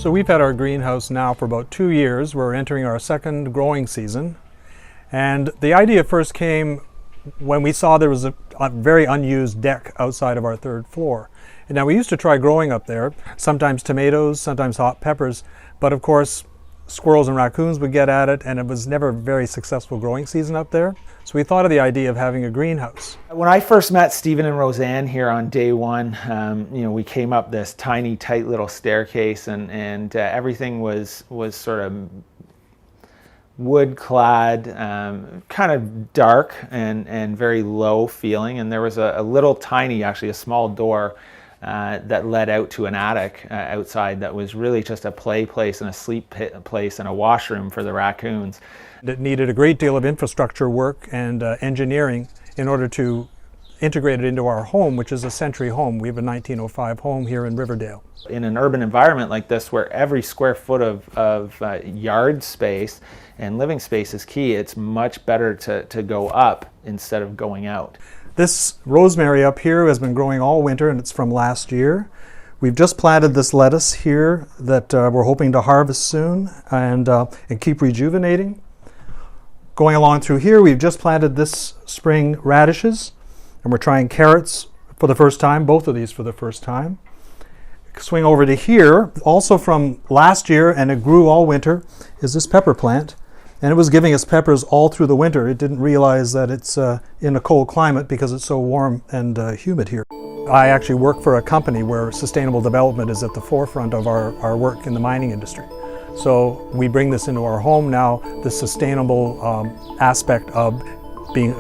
So we've had our greenhouse now for about 2 years. We're entering our second growing season. And the idea first came when we saw there was a very unused deck outside of our third floor. And now we used to try growing up there, sometimes tomatoes, sometimes hot peppers, but of course squirrels and raccoons would get at it, and it was never a very successful growing season up there. So we thought of the idea of having a greenhouse. When I first met Stephen and Roseanne here on day one, we came up this tiny, tight little staircase, and everything was sort of wood-clad, kind of dark and very low feeling. And there was a little tiny, actually a small door that led out to an attic outside that was really just a play place and a sleep place and a washroom for the raccoons. It needed a great deal of infrastructure work and engineering in order to integrate it into our home, which is a century home. We have a 1905 home here in Riverdale. In an urban environment like this, where every square foot of yard space and living space is key, it's much better to go up instead of going out. This rosemary up here has been growing all winter, and it's from last year. We've just planted this lettuce here that we're hoping to harvest soon and keep rejuvenating. Going along through here, we've just planted this spring radishes, and we're trying carrots for the first time, both of these for the first time. Swing over to here, also from last year, and it grew all winter, is this pepper plant. And it was giving us peppers all through the winter. It didn't realize that it's in a cold climate because it's so warm and humid here. I actually work for a company where sustainable development is at the forefront of our work in the mining industry. So we bring this into our home now, the sustainable aspect of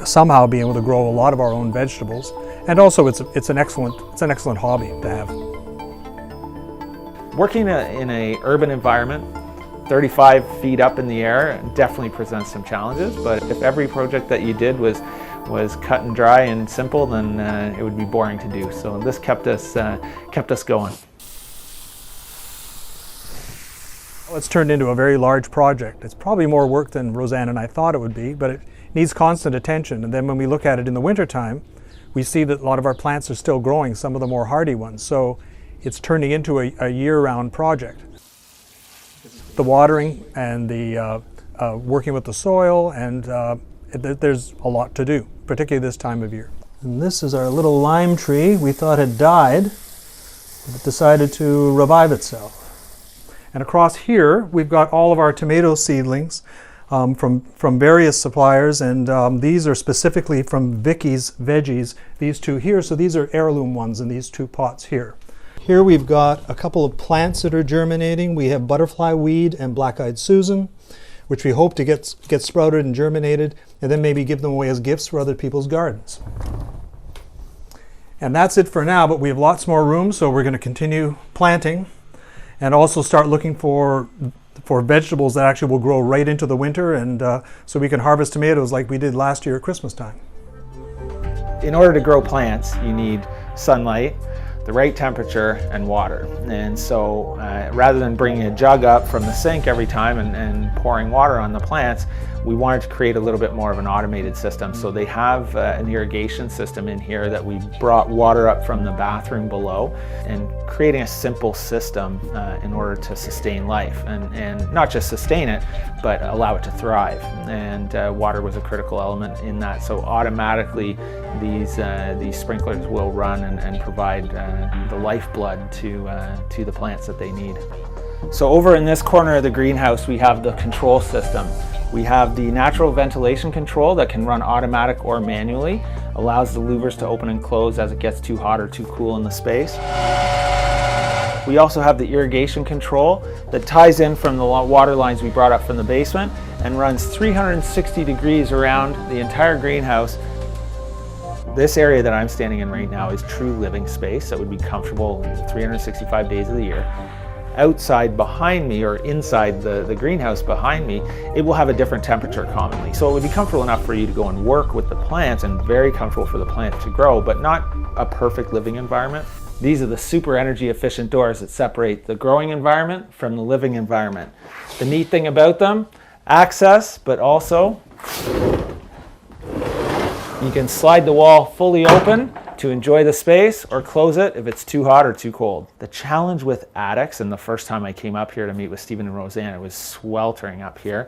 somehow being able to grow a lot of our own vegetables. And also it's an excellent hobby to have. Working in an urban environment, 35 feet up in the air definitely presents some challenges, but if every project that you did was cut and dry and simple, then it would be boring to do. So this kept us going. Well, it's turned into a very large project. It's probably more work than Roseanne and I thought it would be, but it needs constant attention. And then when we look at it in the wintertime, we see that a lot of our plants are still growing, some of the more hardy ones. So it's turning into a year-round project. The watering and the working with the soil, and there's a lot to do, particularly this time of year. And this is our little lime tree. We thought had died, but decided to revive itself. And across here, we've got all of our tomato seedlings from various suppliers, and these are specifically from Vickie's Veggies, these two here. So these are heirloom ones in these two pots here. Here we've got a couple of plants that are germinating. We have butterfly weed and black-eyed Susan, which we hope to get sprouted and germinated, and then maybe give them away as gifts for other people's gardens. And that's it for now, but we have lots more room, so we're going to continue planting and also start looking for vegetables that actually will grow right into the winter, and so we can harvest tomatoes like we did last year at Christmas time. In order to grow plants, you need sunlight, the right temperature, and water. And so rather than bringing a jug up from the sink every time and pouring water on the plants, we wanted to create a little bit more of an automated system. So they have an irrigation system in here that we brought water up from the bathroom below, and creating a simple system in order to sustain life, and not just sustain it, but allow it to thrive. And water was a critical element in that. So automatically these sprinklers will run and provide the lifeblood to the plants that they need. So over in this corner of the greenhouse, we have the control system. We have the natural ventilation control that can run automatic or manually, allows the louvers to open and close as it gets too hot or too cool in the space. We also have the irrigation control that ties in from the water lines we brought up from the basement and runs 360 degrees around the entire greenhouse. This area that I'm standing in right now is true living space that would be comfortable 365 days of the year. Outside behind me, or inside the greenhouse behind me, it will have a different temperature commonly. So it would be comfortable enough for you to go and work with the plants, and very comfortable for the plants to grow, but not a perfect living environment. These are the super energy efficient doors that separate the growing environment from the living environment. The neat thing about them, access, but also you can slide the wall fully open to enjoy the space or close it if it's too hot or too cold. The challenge with attics, and the first time I came up here to meet with Stephen and Roseanne, it was sweltering up here,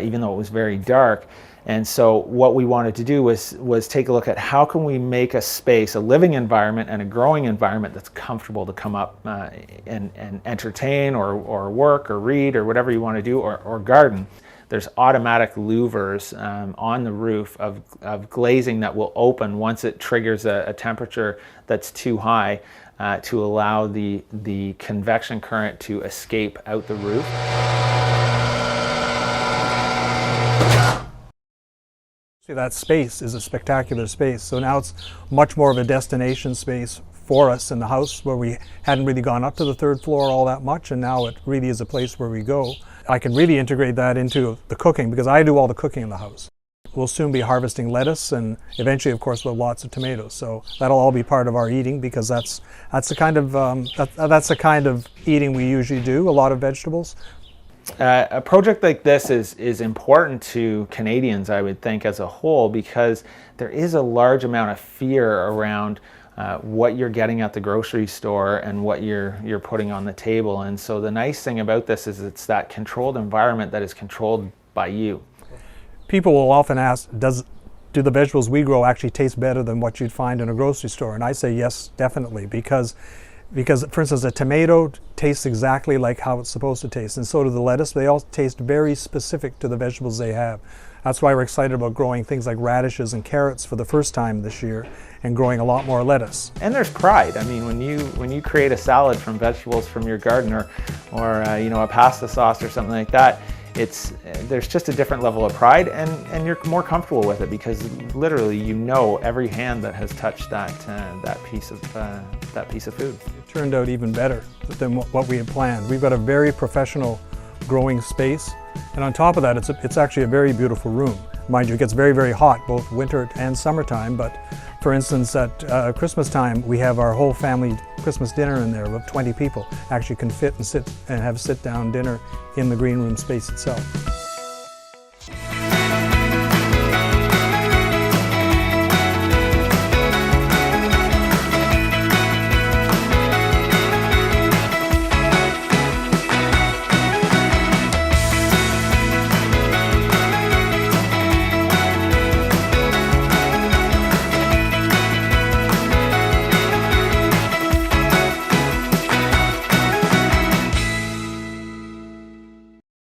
even though it was very dark. And so what we wanted to do was take a look at how can we make a space, a living environment and a growing environment that's comfortable to come up and entertain or work or read or whatever you want to do, or garden. There's automatic louvers on the roof of glazing that will open once it triggers a temperature that's too high to allow the convection current to escape out the roof. That space is a spectacular space. So now it's much more of a destination space for us in the house, where we hadn't really gone up to the third floor all that much, and now it really is a place where we go. I can really integrate that into the cooking because I do all the cooking in the house. We'll soon be harvesting lettuce, and eventually, of course, we'll have lots of tomatoes. So that'll all be part of our eating, because that's the kind of eating we usually do. A lot of vegetables. A project like this is important to Canadians, I would think, as a whole, because there is a large amount of fear around what you're getting at the grocery store and what you're putting on the table. And so the nice thing about this is it's that controlled environment that is controlled by you. People will often ask, do the vegetables we grow actually taste better than what you'd find in a grocery store? And I say yes, definitely, because for instance, a tomato tastes exactly like how it's supposed to taste, and so do the lettuce. They all taste very specific to the vegetables they have. That's why we're excited about growing things like radishes and carrots for the first time this year, and growing a lot more lettuce. And there's pride. I mean, when you create a salad from vegetables from your garden, or a pasta sauce or something like that, there's just a different level of pride, and you're more comfortable with it, because literally every hand that has touched that piece of food. It turned out even better than what we had planned. We've got a very professional growing space, and on top of that, it's actually a very beautiful room. Mind you, it gets very, very hot both winter and summertime, but for instance, at Christmas time, we have our whole family Christmas dinner in there of 20 people. Actually can fit and have sit-down dinner in the green room space itself.